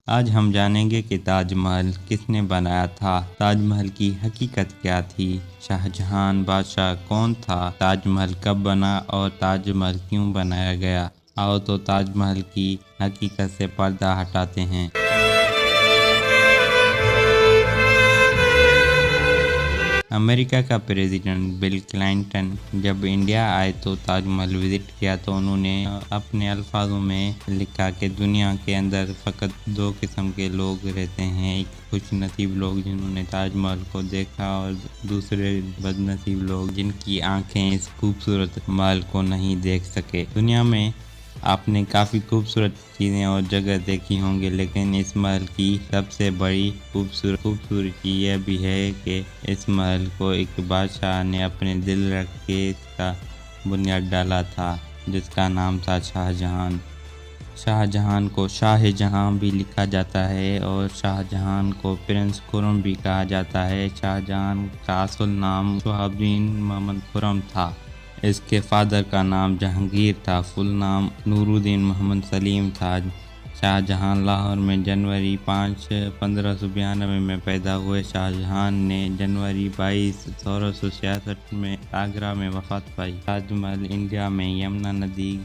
آج ہم جانیں گے کہ تاج محل کس نے بنایا تھا، تاج محل کی حقیقت کیا تھی، شاہ جہاں بادشاہ کون تھا، تاج محل کب بنا اور تاج محل کیوں بنایا گیا۔ آؤ تو تاج محل کی حقیقت سے پردہ ہٹاتے ہیں۔ امریکہ کا پریزیڈنٹ بل کلنٹن جب انڈیا آئے تو تاج محل وزٹ کیا تو انہوں نے اپنے الفاظوں میں لکھا کہ دنیا کے اندر فقط دو قسم کے لوگ رہتے ہیں، ایک خوش نصیب لوگ جنہوں نے تاج محل کو دیکھا اور دوسرے بد نصیب لوگ جن کی آنکھیں اس خوبصورت محل کو نہیں دیکھ سکے۔ دنیا میں آپ نے کافی خوبصورت چیزیں اور جگہ دیکھی ہوں گی، لیکن اس محل کی سب سے بڑی خوبصورتی یہ بھی ہے کہ اس محل کو ایک بادشاہ نے اپنے دل رکھ کے اس کا بنیاد ڈالا تھا، جس کا نام تھا شاہ جہاں۔ شاہ جہاں کو شاہ جہاں بھی لکھا جاتا ہے اور شاہ جہاں کو پرنس خرم بھی کہا جاتا ہے۔ شاہ جہاں کا اصل نام شہاب الدین محمد خرم تھا۔ اس کے فادر کا نام جہانگیر تھا، فل نام نور الدین محمد سلیم تھا۔ شاہ جہاں لاہور میں جنوری 5، 1592 میں پیدا ہوئے۔ شاہ جہاں نے جنوری 22، 1666 میں آگرہ میں وفات پائی۔ تاج محل انڈیا میں یمنا ندی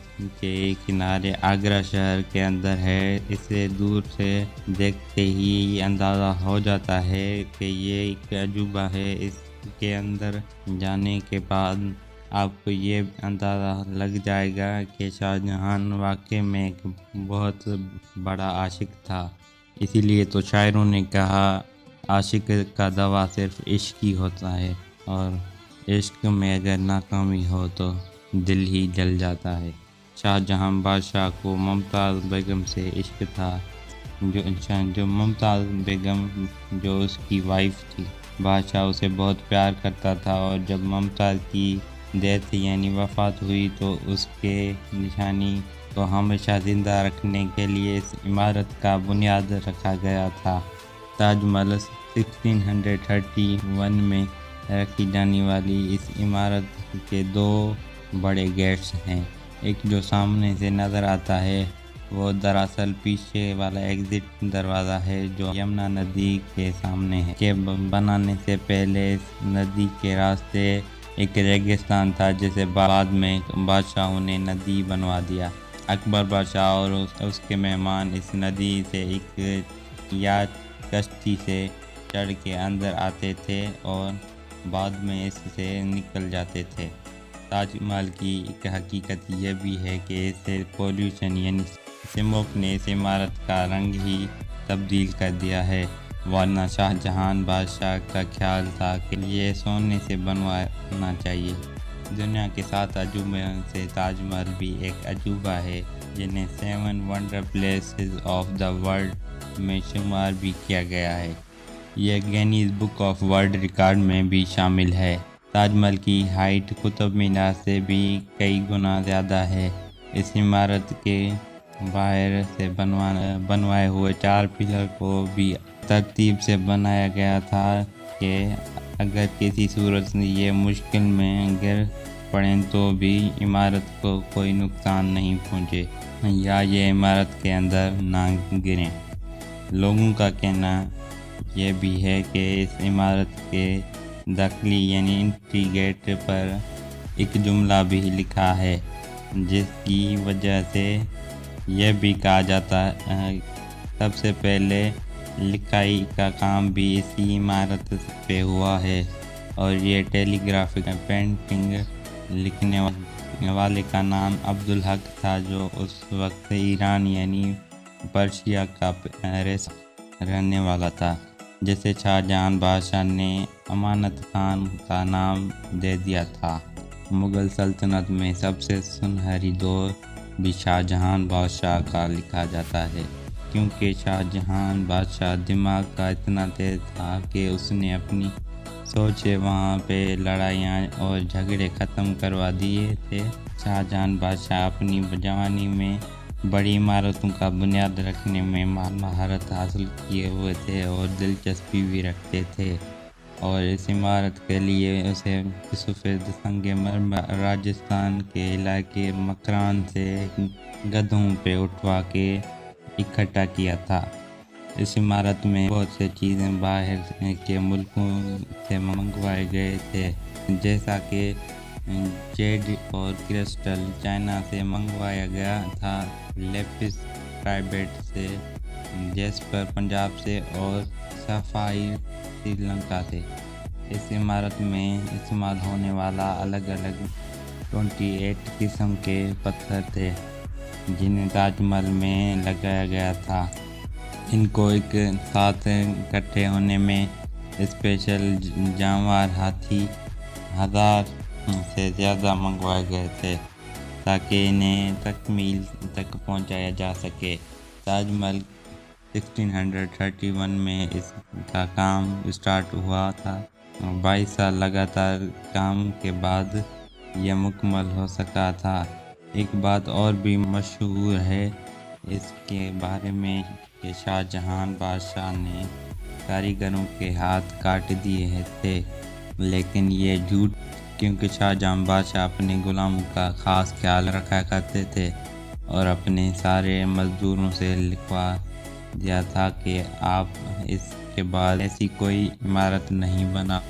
کے کنارے آگرہ شہر کے اندر ہے۔ اسے دور سے دیکھتے ہی اندازہ ہو جاتا ہے کہ یہ ایک عجوبہ ہے۔ اس کے اندر جانے کے بعد آپ کو یہ اندازہ لگ جائے گا کہ شاہ جہاں واقعی میں ایک بہت بڑا عاشق تھا۔ اسی لیے تو شاعروں نے کہا، عاشق کا دوا صرف عشق ہی ہوتا ہے، اور عشق میں اگر ناکامی ہو تو دل ہی جل جاتا ہے۔ شاہ جہاں بادشاہ کو ممتاز بیگم سے عشق تھا، جو ممتاز بیگم جو اس کی وائف تھی۔ بادشاہ اسے بہت پیار کرتا تھا، اور جب ممتاز کی ڈیتھ یعنی وفات ہوئی تو اس کے نشانی کو ہمیشہ زندہ رکھنے کے لیے اس عمارت کا بنیاد رکھا گیا تھا۔ تاج محل 1631 میں رکھی جانے والی اس عمارت کے دو بڑے گیٹس ہیں۔ ایک جو سامنے سے نظر آتا ہے وہ دراصل پیچھے والا ایگزٹ دروازہ ہے جو یمنا ندی کے سامنے ہے۔ کے بنانے سے پہلے اس ندی کے راستے ایک ریگستان تھا، جسے بعد میں بادشاہوں نے ندی بنوا دیا۔ اکبر بادشاہ اور اس کے مہمان اس ندی سے ایک یاٹ کشتی سے چڑھ کے اندر آتے تھے اور بعد میں اس سے نکل جاتے تھے۔ تاج محل کی ایک حقیقت یہ بھی ہے کہ اسے پولوشن یعنی اسموک نے اس عمارت کا رنگ ہی تبدیل کر دیا ہے، ورنہ شاہ جہاں بادشاہ کا خیال تھا کہ یہ سونے سے بنوانا چاہیے۔ دنیا کے 7 عجوبوں سے تاج محل بھی ایک عجوبہ ہے، جنہیں 7 wonder places of the world میں شمار بھی کیا گیا ہے۔ یہ Guinness book of world record میں بھی شامل ہے۔ تاج محل کی ہائٹ قطب مینار سے بھی کئی گنا زیادہ ہے۔ اس عمارت کے باہر سے بنوائے ہوئے 4 پلر کو بھی ترتیب سے بنایا گیا تھا کہ اگر کسی صورت سے یہ مشکل میں گر پڑیں تو بھی عمارت کو کوئی نقصان نہیں پہنچے یا یہ عمارت کے اندر نہ گریں۔ لوگوں کا کہنا یہ بھی ہے کہ اس عمارت کے داخلی یعنی انٹری گیٹ پر ایک جملہ بھی لکھا ہے، جس کی وجہ سے یہ بھی کہا جاتا ہے سب سے پہلے لکھائی کا کام بھی اسی عمارت پہ ہوا ہے، اور یہ ٹیلی گرافک پینٹنگ لکھنے والے کا نام عبدالحق تھا، جو اس وقت ایران یعنی پرشیا کا رہنے والا تھا، جسے شاہ جہاں بادشاہ نے امانت خان کا نام دے دیا تھا۔ مغل سلطنت میں سب سے سنہری دور بھی شاہ جہاں بادشاہ کا لکھا جاتا ہے، کیونکہ شاہ جہاں بادشاہ دماغ کا اتنا تیز تھا کہ اس نے اپنی سوچ سے وہاں پہ لڑائیاں اور جھگڑے ختم کروا دیے تھے۔ شاہ جہاں بادشاہ اپنی جوانی میں بڑی عمارتوں کا بنیاد رکھنے میں مہارت حاصل کیے ہوئے تھے اور دلچسپی بھی رکھتے تھے، اور اس عمارت کے لیے اسے سفید سنگ مرمر راجستھان کے علاقے مکران سے گدھوں پہ اٹھوا کے اکٹھا کیا تھا۔ اس عمارت میں بہت سے چیزیں باہر کے ملکوں سے منگوائے گئے تھے، جیسا کہ جیڈ اور کرسٹل چائنا سے منگوایا گیا تھا، لیپس ٹائبیٹ سے، جیسپر پنجاب سے اور سفائر سری لنکا سے۔ اس عمارت میں استعمال ہونے والا الگ الگ 28 قسم کے پتھر تھے جنہیں تاج محل میں لگایا گیا تھا۔ ان کو ایک ساتھ اکٹھے ہونے میں اسپیشل جانور ہاتھی 1000 سے زیادہ منگوائے گئے تھے تاکہ انہیں تکمیل تک پہنچایا جا سکے۔ تاج محل 1631 میں اس کا کام اسٹارٹ ہوا تھا۔ 22 سال لگاتار کام کے بعد یہ مکمل ہو سکا تھا۔ ایک بات اور بھی مشہور ہے اس کے بارے میں کہ شاہ جہاں بادشاہ نے کاریگروں کے ہاتھ کاٹ دیے تھے، لیکن یہ جھوٹ، کیونکہ شاہ جہاں بادشاہ اپنے غلاموں کا خاص خیال رکھا کرتے تھے اور اپنے سارے مزدوروں سے لکھوا دیا تھا کہ آپ اس کے بعد ایسی کوئی عمارت نہیں بنا۔